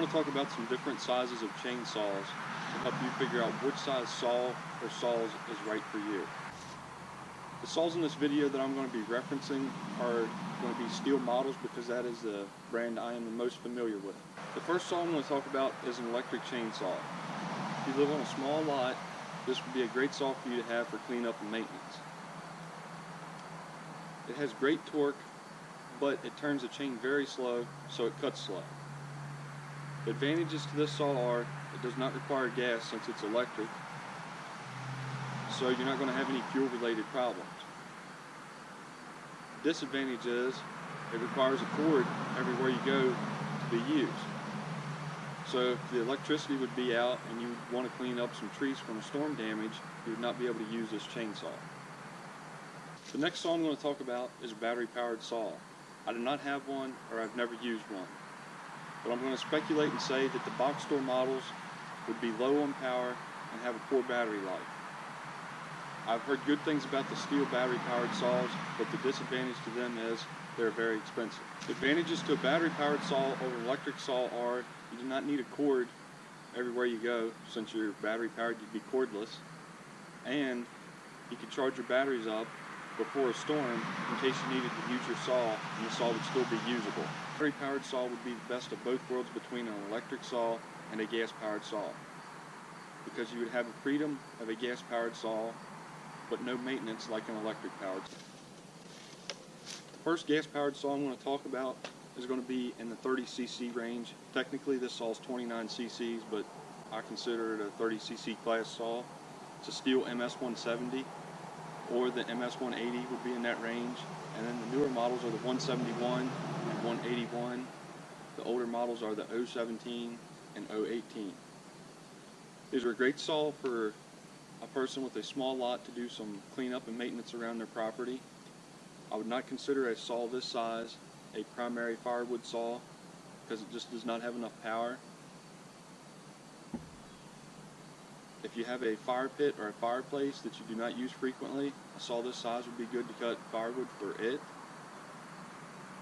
going to talk about some different sizes of chainsaws to help you figure out which size saw or saws is right for you. The saws in this video that I'm going to be referencing are going to be steel models because that is the brand I am the most familiar with. The first saw I'm going to talk about is an electric chainsaw. If you live on a small lot, this would be a great saw for you to have for cleanup and maintenance. It has great torque, but it turns the chain very slow, so it cuts slow. The advantages to this saw are it does not require gas since it's electric, so you're not going to have any fuel related problems. Disadvantage is it requires a cord everywhere you go to be used. So if the electricity would be out and you want to clean up some trees from a storm damage, you would not be able to use this chainsaw. The next saw I'm going to talk about is a battery powered saw. I do not have one, or I've never used one. But I'm going to speculate and say that the box store models would be low on power and have a poor battery life. I've heard good things about the steel battery powered saws, but the disadvantage to them is they're very expensive. The advantages to a battery powered saw over an electric saw are you do not need a cord everywhere you go. Since you're battery powered, you'd be cordless, and you can charge your batteries up before a storm in case you needed to use your saw and the saw would still be usable. A battery powered saw would be the best of both worlds between an electric saw and a gas powered saw, because you would have the freedom of a gas powered saw but no maintenance like an electric powered saw. The first gas powered saw I'm going to talk about is going to be in the 30cc range. Technically this saw is 29 cc's, but I consider it a 30cc class saw. It's a steel MS-170, or the MS-180 would be in that range, and then the newer models are the 171 and 181. The older models are the 017 and 018. These are a great saw for a person with a small lot to do some cleanup and maintenance around their property. I would not consider a saw this size a primary firewood saw because it just does not have enough power. If you have a fire pit or a fireplace that you do not use frequently, a saw this size would be good to cut firewood for it.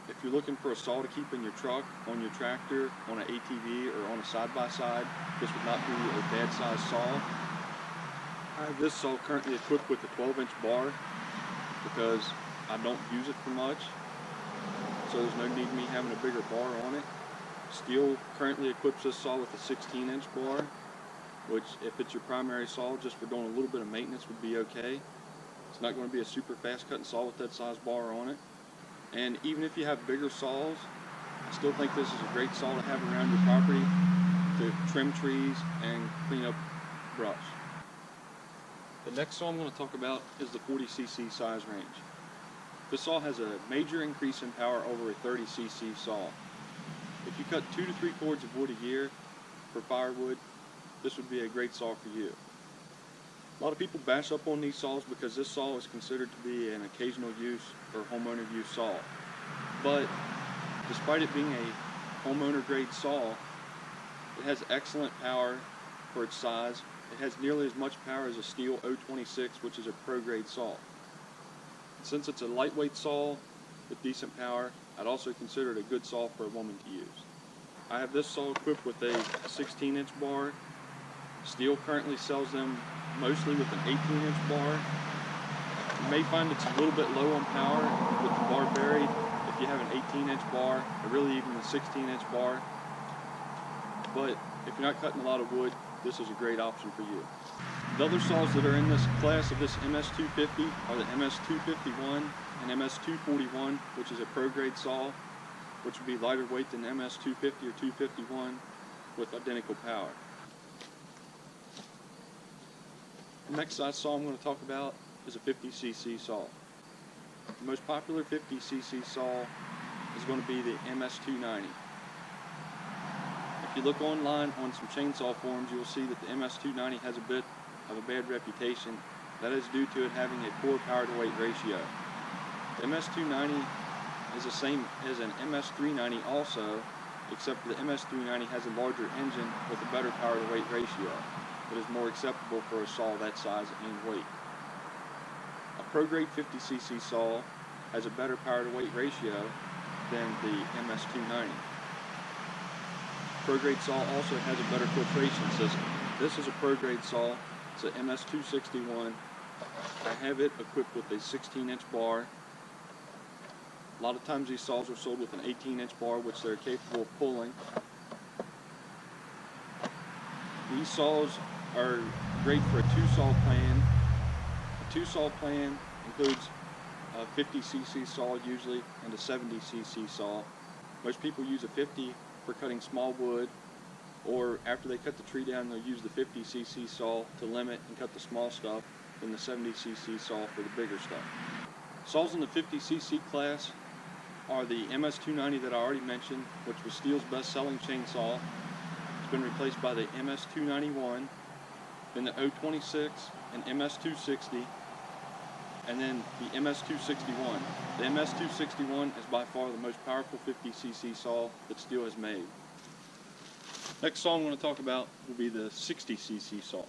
If you're looking for a saw to keep in your truck, on your tractor, on an ATV, or on a side-by-side, this would not be a bad size saw. I have this saw currently equipped with a 12-inch bar because I don't use it for much, so there's no need of me having a bigger bar on it. Steel currently equips this saw with a 16-inch bar, which if it's your primary saw just for doing a little bit of maintenance would be okay. It's not going to be a super fast cutting saw with that size bar on it. And even if you have bigger saws, I still think this is a great saw to have around your property to trim trees and clean up brush. The next saw I'm going to talk about is the 40cc size range. This saw has a major increase in power over a 30cc saw. If you cut 2 to 3 cords of wood a year for firewood, this would be a great saw for you. A lot of people bash up on these saws because this saw is considered to be an occasional use or homeowner use saw. But despite it being a homeowner grade saw, it has excellent power for its size. It has nearly as much power as a steel 026, which is a pro grade saw. Since it's a lightweight saw with decent power, I'd also consider it a good saw for a woman to use. I have this saw equipped with a 16-inch bar. Steel currently sells them mostly with an 18-inch bar. You may find it's a little bit low on power with the bar buried if you have an 18-inch bar, or really even a 16-inch bar. But if you're not cutting a lot of wood, this is a great option for you. The other saws that are in this class of this MS-250 are the MS-251 and MS-241, which is a pro grade saw, which would be lighter weight than MS-250 or 251 with identical power. The next size saw I'm going to talk about is a 50cc saw. The most popular 50cc saw is going to be the MS-290. If you look online on some chainsaw forums, you'll see that the MS-290 has a bit of a bad reputation. That is due to it having a poor power to weight ratio. The MS-290 is the same as an MS-390 also, except the MS-390 has a larger engine with a better power to weight ratio. It is more acceptable for a saw that size and weight. A pro grade 50cc saw has a better power to weight ratio than the MS-290. Pro-grade saw also has a better filtration system. This is a pro-grade saw. It's an MS261. I have it equipped with a 16-inch bar. A lot of times these saws are sold with an 18-inch bar, which they're capable of pulling. These saws are great for a two-saw plan. A two-saw plan includes a 50cc saw usually and a 70cc saw. Most people use a 50 for cutting small wood, or after they cut the tree down, they'll use the 50cc saw to limit and cut the small stuff, and the 70cc saw for the bigger stuff. Saws in the 50cc class are the MS290 that I already mentioned, which was Stihl's best-selling chainsaw. It's been replaced by the MS291, then the 026 and MS260, and then the MS261. The MS261 is by far the most powerful 50cc saw that Stihl has made. Next saw I'm going to talk about will be the 60cc saw.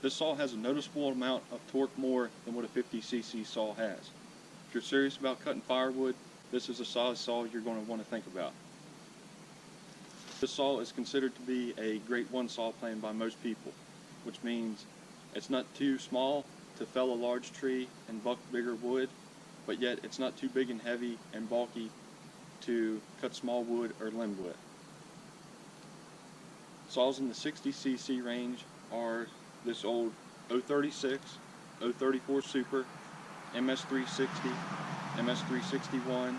This saw has a noticeable amount of torque more than what a 50cc saw has. If you're serious about cutting firewood, this is a size saw you're going to want to think about. This saw is considered to be a grade 1 saw plan by most people, which means it's not too small to fell a large tree and buck bigger wood, but yet it's not too big and heavy and bulky to cut small wood or limb with. Saws in the 60cc range are this old 036, 034 Super, MS360, MS361,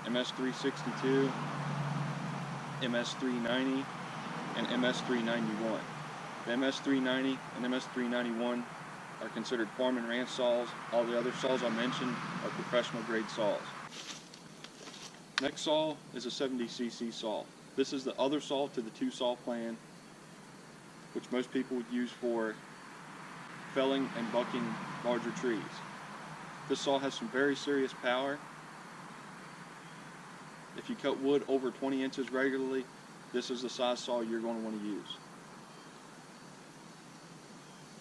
MS362, MS390, and MS391. The MS390 and MS391 are considered farm and ranch saws. All the other saws I mentioned are professional grade saws. Next saw is a 70cc saw. This is the other saw to the two saw plan, which most people would use for felling and bucking larger trees. This saw has some very serious power. If you cut wood over 20 inches regularly, this is the size saw you're going to want to use.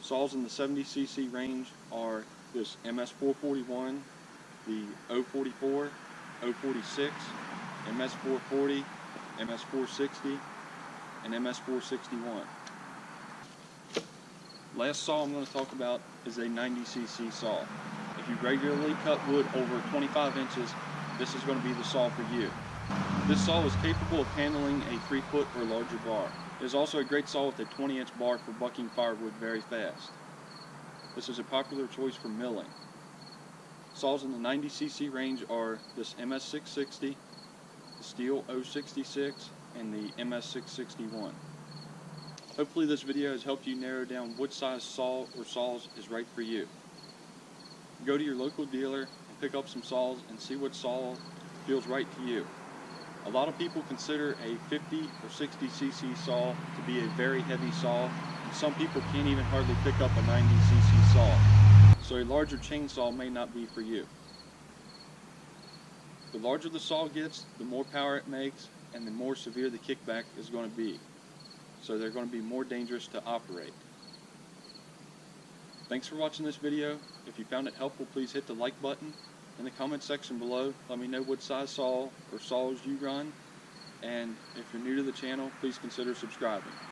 Saws in the 70cc range are this MS441, the 044, 046, MS440, MS460, and MS461. Last saw I'm going to talk about is a 90cc saw. If you regularly cut wood over 25 inches, this is going to be the saw for you. This saw is capable of handling a 3-foot or larger bar. It is also a great saw with a 20-inch bar for bucking firewood very fast. This is a popular choice for milling. Saws in the 90cc range are this MS660, the Stihl 066, and the MS661. Hopefully this video has helped you narrow down which size saw or saws is right for you. Go to your local dealer and pick up some saws and see what saw feels right to you. A lot of people consider a 50 or 60cc saw to be a very heavy saw, and some people can't even hardly pick up a 90cc saw. So a larger chainsaw may not be for you. The larger the saw gets, the more power it makes, and the more severe the kickback is going to be. So they're going to be more dangerous to operate. Thanks for watching this video. If you found it helpful, please hit the like button. In the comment section below, let me know what size saw or saws you run. And if you're new to the channel, please consider subscribing.